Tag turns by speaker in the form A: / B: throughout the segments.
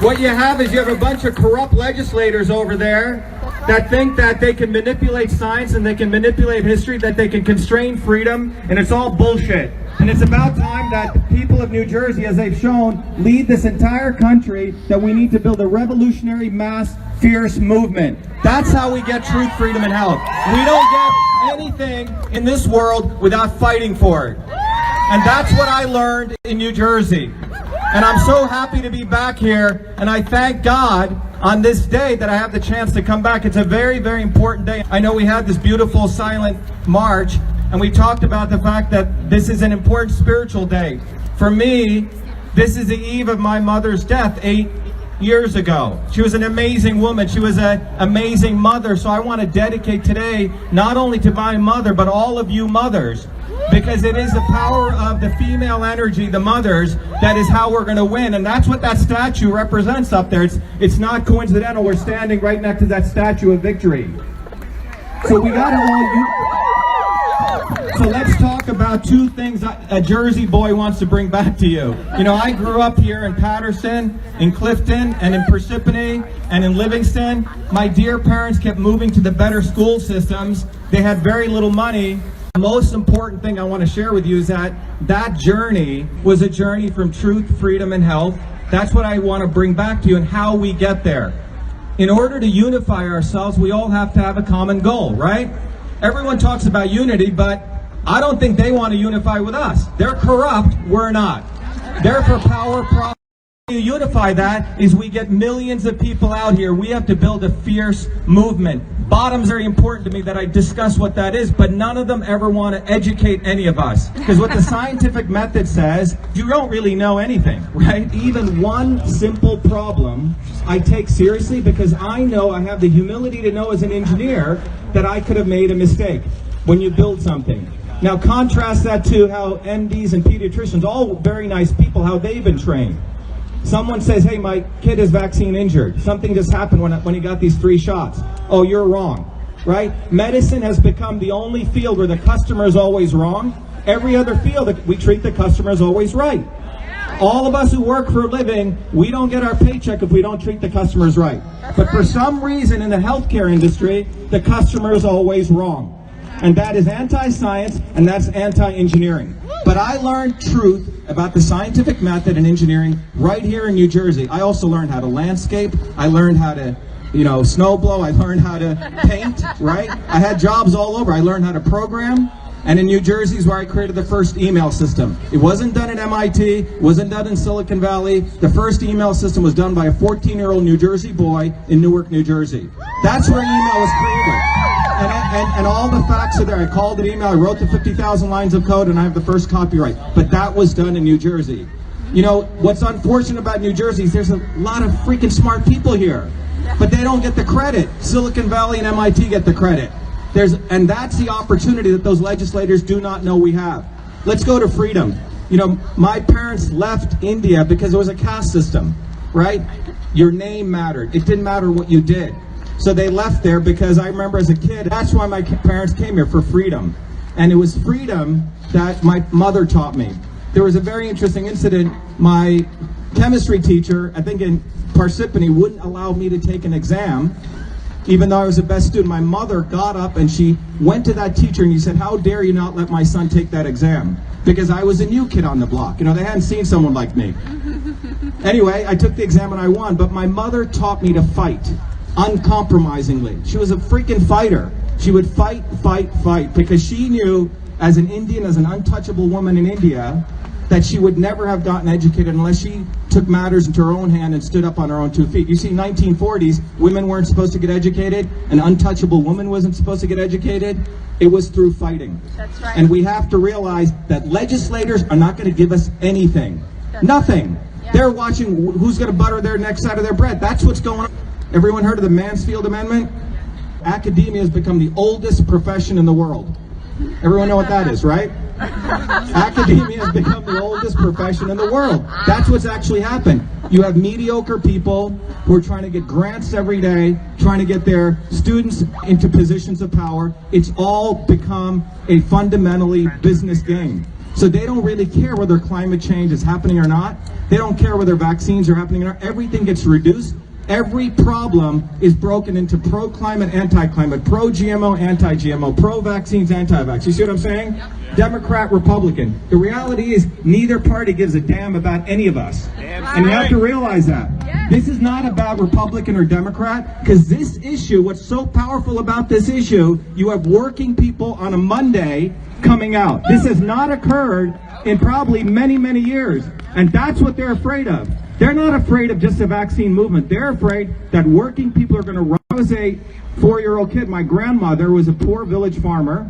A: What you have is you have a bunch of corrupt legislators over there that think that they can manipulate science and they can manipulate history, that they can constrain freedom, and it's all bullshit. And it's about time that the people of New Jersey, as they've shown, lead this entire country, that we need to build a revolutionary, mass, fierce movement. That's how we get truth, freedom, and health. We don't get anything in this world without fighting for it. And that's what I learned in New Jersey. And I'm so happy to be back here, and I thank God on this day that I have the chance to come back. It's a very, very important day. I know we had this beautiful silent march, and we talked about the fact that this is an important spiritual day. For me, this is the eve of my mother's death 8 years ago. She was an amazing woman. She was an amazing mother. So I want to dedicate today not only to my mother, but all of you mothers. Because it is the power of the female energy, the mothers, that is how we're going to win. And that's what that statue represents up there. It's not coincidental. We're standing right next to that statue of victory. So we got to all... So let's talk about two things a Jersey boy wants to bring back to you. You know, I grew up here in Patterson, in Clifton, and in Parsippany, and in Livingston. My dear parents kept moving to the better school systems. They had very little money. The most important thing I want to share with you is that that journey was a journey from truth, freedom, and health. That's what I want to bring back to you and how we get there. In order to unify ourselves, we all have to have a common goal, right? Everyone talks about unity, but I don't think they want to unify with us. They're corrupt, we're not. They're for power, profit. To unify that is we get millions of people out here. We have to build a fierce movement. Bottom's very important to me that I discuss what that is, but none of them ever want to educate any of us. Because what the scientific method says, you don't really know anything, right? Even one simple problem I take seriously because I know I have the humility to know as an engineer that I could have made a mistake when you build something. Now contrast that to how MDs and pediatricians, all very nice people, how they've been trained. Someone says, hey, my kid is vaccine injured. Something just happened when he got these 3 shots. Oh, you're wrong, right? Medicine has become the only field where the customer is always wrong. Every other field, we treat the customer as always right. All of us who work for a living, we don't get our paycheck if we don't treat the customers right. But for some reason in the healthcare industry, the customer is always wrong. And that is anti-science, and that's anti-engineering. But I learned truth about the scientific method in engineering right here in New Jersey. I also learned how to landscape. I learned how to, snow blow. I learned how to paint, right? I had jobs all over. I learned how to program. And in New Jersey is where I created the first email system. It wasn't done at MIT. It wasn't done in Silicon Valley. The first email system was done by a 14-year-old New Jersey boy in Newark, New Jersey. That's where email was created. And all the facts are there. I called an email, I wrote the 50,000 lines of code, and I have the first copyright. But that was done in New Jersey. You know, what's unfortunate about New Jersey is there's a lot of freaking smart people here. But they don't get the credit. Silicon Valley and MIT get the credit. And that's the opportunity that those legislators do not know we have. Let's go to freedom. You know, my parents left India because it was a caste system, right? Your name mattered. It didn't matter what you did. So they left there because I remember as a kid, that's why my parents came here, for freedom. And it was freedom that my mother taught me. There was a very interesting incident. My chemistry teacher, I think in Parsippany, wouldn't allow me to take an exam, even though I was the best student. My mother got up and she went to that teacher and she said, how dare you not let my son take that exam? Because I was a new kid on the block. You know, they hadn't seen someone like me. Anyway, I took the exam and I won, but my mother taught me to fight. Uncompromisingly. She was a freaking fighter. She would fight, because she knew as an Indian, as an untouchable woman in India, that she would never have gotten educated unless she took matters into her own hand and stood up on her own 2 feet. You see, 1940s, women weren't supposed to get educated, an untouchable woman wasn't supposed to get educated. It was through fighting. That's right. And we have to realize that legislators are not going to give us anything. Nothing. Yeah. They're watching who's going to butter their next side of their bread. That's what's going on. Everyone heard of the Mansfield Amendment? Academia has become the oldest profession in the world. Everyone know what that is, right? Academia has become the oldest profession in the world. That's what's actually happened. You have mediocre people who are trying to get grants every day, trying to get their students into positions of power. It's all become a fundamentally business game. So they don't really care whether climate change is happening or not. They don't care whether vaccines are happening or not. Everything gets reduced. Every problem is broken into pro-climate, anti-climate, pro-GMO, anti-GMO, pro-vaccines, anti-vax. You see what I'm saying? Democrat, Republican. The reality is neither party gives a damn about any of us. And you have to realize that. This is not about Republican or Democrat, because this issue, what's so powerful about this issue, you have working people on a Monday coming out. This has not occurred in probably many, many years. And that's what they're afraid of. They're not afraid of just the vaccine movement. They're afraid that working people are going to run. I was a 4-year-old kid. My grandmother was a poor village farmer.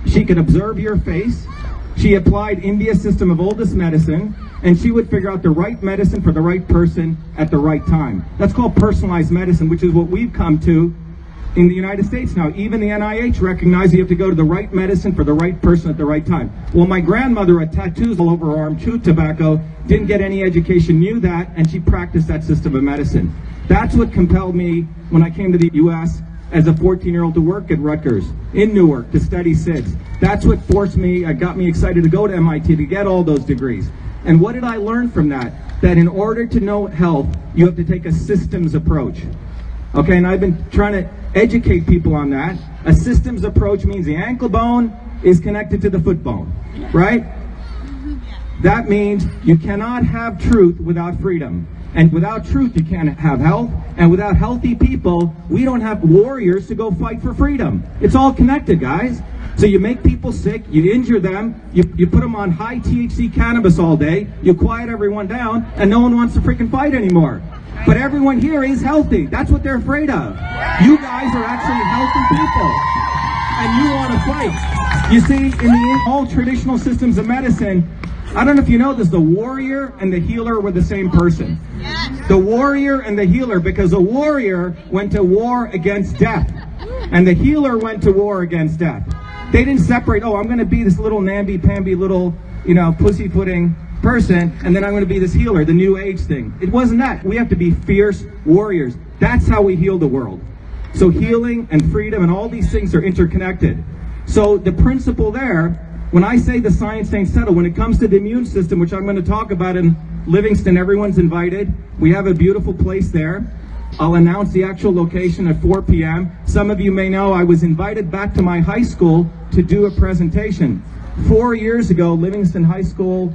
A: She could observe your face. She applied India's system of oldest medicine, and she would figure out the right medicine for the right person at the right time. That's called personalized medicine, which is what we've come to in the United States now. Even the NIH recognizes you have to go to the right medicine for the right person at the right time. Well, my grandmother had tattoos all over her arm, chewed tobacco, didn't get any education, knew that, and she practiced that system of medicine. That's what compelled me when I came to the U.S. as a 14-year-old to work at Rutgers in Newark to study SIDS. That's what forced me, got me excited to go to MIT to get all those degrees. And what did I learn from that? That in order to know health, you have to take a systems approach. Okay, and I've been trying to educate people on that. A systems approach means the ankle bone is connected to the foot bone, right? That means you cannot have truth without freedom. And without truth, you can't have health. And without healthy people, we don't have warriors to go fight for freedom. It's all connected, guys. So you make people sick, you injure them, you put them on high THC cannabis all day, you quiet everyone down, and no one wants to freaking fight anymore. But everyone here is healthy. That's what they're afraid of. You guys are actually healthy people, and you want to fight. You see, in all traditional systems of medicine, I don't know if you know this, the warrior and the healer were the same person. The warrior and the healer, because the warrior went to war against death, and the healer went to war against death. They didn't separate, oh, I'm going to be this little namby-pamby little, pussyfooting person, and then I'm going to be this healer, the new age thing. It wasn't that. We have to be fierce warriors. That's how we heal the world. So healing and freedom and all these things are interconnected. So the principle there, when I say the science ain't settled, when it comes to the immune system, which I'm going to talk about in Livingston, everyone's invited. We have a beautiful place there. I'll announce the actual location at 4 p.m. Some of you may know I was invited back to my high school to do a presentation. 4 years ago, Livingston High School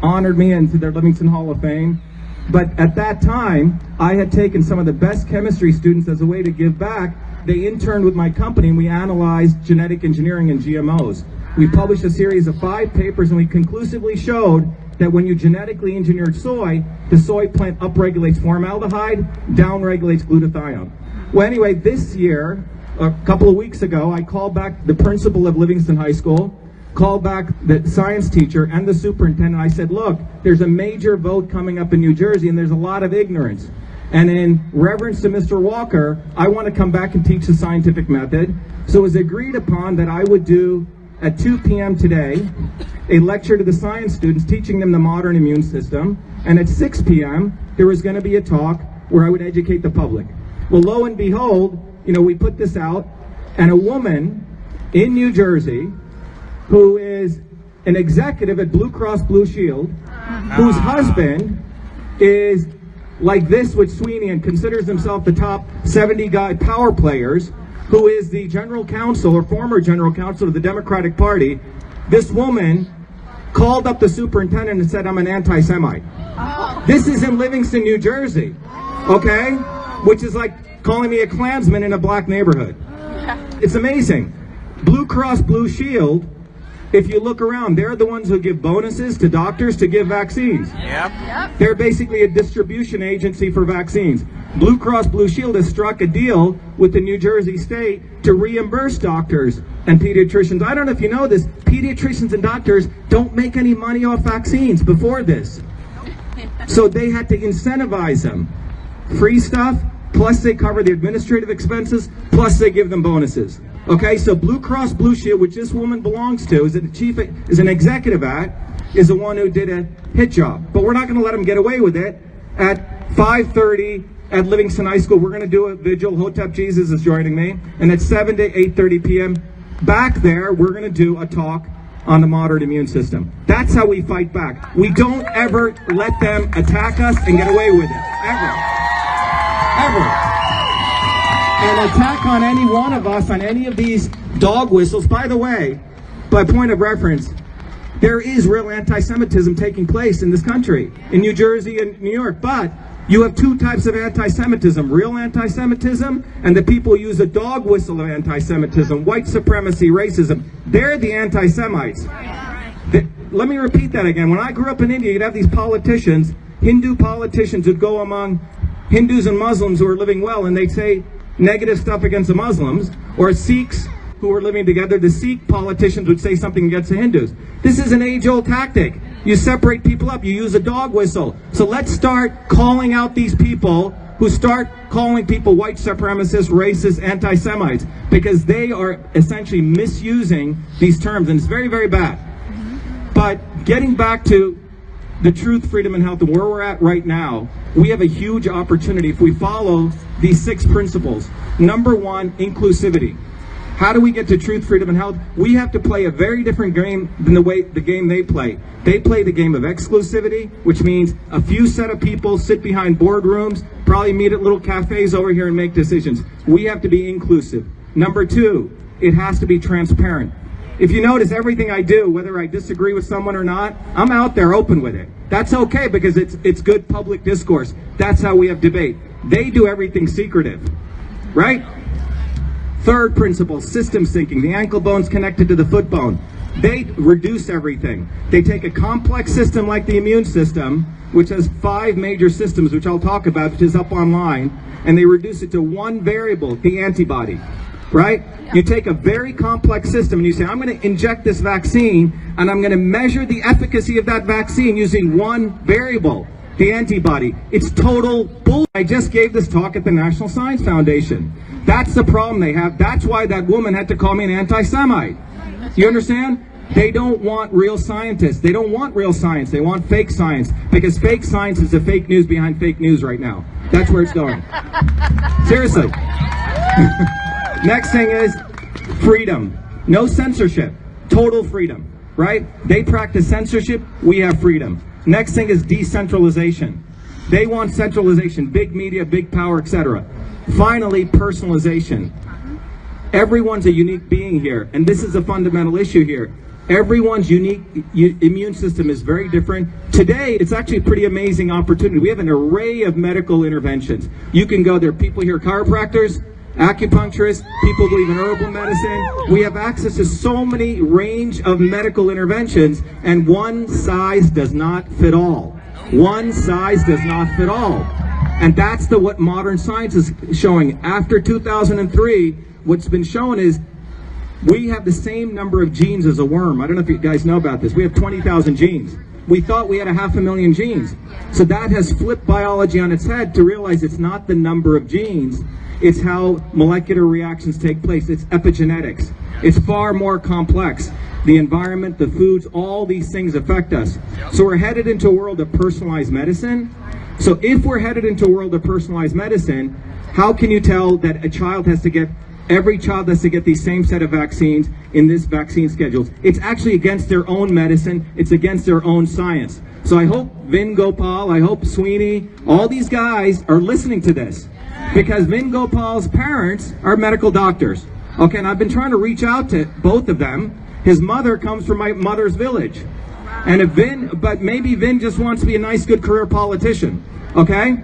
A: honored me into their Livingston Hall of Fame. But at that time, I had taken some of the best chemistry students as a way to give back. They interned with my company, and we analyzed genetic engineering and GMOs. We published a series of 5 papers, and we conclusively showed that when you genetically engineered soy, the soy plant upregulates formaldehyde, downregulates glutathione. Well, anyway, this year, a couple of weeks ago, I called back the principal of Livingston High School, called back the science teacher and the superintendent. I said, look, there's a major vote coming up in New Jersey, and there's a lot of ignorance. And in reverence to Mr. Walker, I want to come back and teach the scientific method. So it was agreed upon that I would do, at 2 p.m. today, a lecture to the science students teaching them the modern immune system. And at 6 p.m., there was going to be a talk where I would educate the public. Well, lo and behold, we put this out, and a woman in New Jersey who is an executive at Blue Cross Blue Shield, whose husband is like this with Sweeney and considers himself the top 70 guy power players, who is the general counsel or former general counsel of the Democratic Party. This woman called up the superintendent and said, I'm an anti-Semite. This is in Livingston, New Jersey, okay? Which is like calling me a Klansman in a black neighborhood. It's amazing. Blue Cross Blue Shield, if you look around, they're the ones who give bonuses to doctors to give vaccines. Yep. They're basically a distribution agency for vaccines. Blue Cross Blue Shield has struck a deal with the New Jersey state to reimburse doctors and pediatricians. I don't know if you know this, pediatricians and doctors don't make any money off vaccines before this. So they had to incentivize them. Free stuff, plus they cover the administrative expenses, plus they give them bonuses. Okay, so Blue Cross Blue Shield, which this woman belongs to, is an executive at, is the one who did a hit job. But we're not going to let them get away with it. At 5:30 at Livingston High School, we're going to do a vigil. Hotep Jesus is joining me. And at 7 to 8:30 p.m. back there, we're going to do a talk on the modern immune system. That's how we fight back. We don't ever let them attack us and get away with it. Ever. Ever. An attack on any one of us, on any of these dog whistles, by the way, by point of reference, there is real anti-Semitism taking place in this country, in New Jersey and New York, but you have two types of anti-Semitism, real anti-Semitism, and the people who use a dog whistle of anti-Semitism, white supremacy, racism. They're the anti-Semites. Let me repeat that again. When I grew up in India, you'd have these politicians, Hindu politicians would go among Hindus and Muslims who are living well, and they'd say negative stuff against the Muslims, or Sikhs who were living together, the Sikh politicians would say something against the Hindus. This is an age-old tactic. You separate people up, you use a dog whistle. So let's start calling out these people who start calling people white supremacists, racists, anti-Semites, because they are essentially misusing these terms, and it's very, very bad. But getting back to the truth, freedom, and health, and where we're at right now, we have a huge opportunity if we follow these 6 principles. Number 1, inclusivity. How do we get to truth, freedom, and health? We have to play a very different game than the game they play. They play the game of exclusivity, which means a few set of people sit behind boardrooms, probably meet at little cafes over here and make decisions. We have to be inclusive. Number 2, it has to be transparent. If you notice, everything I do, whether I disagree with someone or not, I'm out there open with it. That's okay, because it's good public discourse. That's how we have debate. They do everything secretive, right? 3rd principle, system syncing. The ankle bone's connected to the foot bone. They reduce everything. They take a complex system like the immune system, which has 5 major systems, which I'll talk about, which is up online, and they reduce it to one variable, the antibody, right? You take a very complex system and you say, I'm going to inject this vaccine, and I'm going to measure the efficacy of that vaccine using one variable, the antibody. It's total bull. I just gave this talk at the National Science Foundation. That's the problem they have. That's why that woman had to call me an anti-Semite. You understand? They don't want real scientists. They don't want real science. They want fake science, because fake science is the fake news behind fake news right now. That's where it's going. Seriously. Next thing is freedom. No censorship. Total freedom, right? They practice censorship. We have freedom. Next thing is decentralization. They want centralization, big media, big power, etc. Finally, personalization. Everyone's a unique being here, and this is a fundamental issue here. Everyone's unique immune system is very different. Today, it's actually a pretty amazing opportunity. We have an array of medical interventions. You can go there. People here, chiropractors, acupuncturists, people believe in herbal medicine. We have access to so many range of medical interventions, and one size does not fit all. One size does not fit all. And that's what modern science is showing. After 2003, what's been shown is we have the same number of genes as a worm. I don't know if you guys know about this. We have 20,000 genes. We thought we had 500,000 genes. So that has flipped biology on its head to realize it's not the number of genes. It's how molecular reactions take place. It's epigenetics. It's far more complex. The environment, the foods, all these things affect us. So we're headed into a world of personalized medicine. So if we're headed into a world of personalized medicine, how can you tell that every child has to get the same set of vaccines in this vaccine schedules? It's actually against their own medicine. It's against their own science. So I hope Vin Gopal, I hope Sweeney, all these guys are listening to this, because Vin Gopal's parents are medical doctors. Okay, and I've been trying to reach out to both of them. His mother comes from my mother's village. And but maybe Vin just wants to be a nice, good career politician. Okay?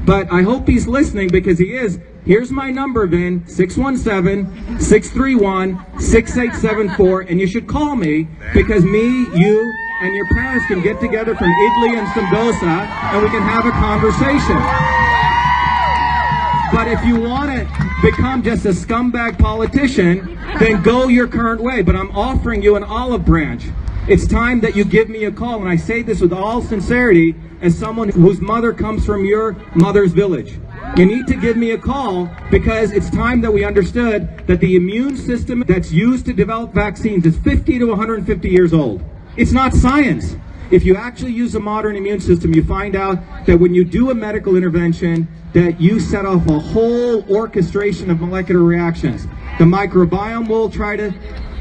A: But I hope he's listening, because he is. Here's my number, Vin, 617-631-6874, and you should call me, because me, you, and your parents can get together from Italy and Sambosa, and we can have a conversation. But if you want to become just a scumbag politician, then go your current way. But I'm offering you an olive branch. It's time that you give me a call, and I say this with all sincerity as someone whose mother comes from your mother's village. You need to give me a call, because it's time that we understood that the immune system that's used to develop vaccines is 50 to 150 years old. It's not science. If you actually use a modern immune system, you find out that when you do a medical intervention, that you set off a whole orchestration of molecular reactions. The microbiome will try to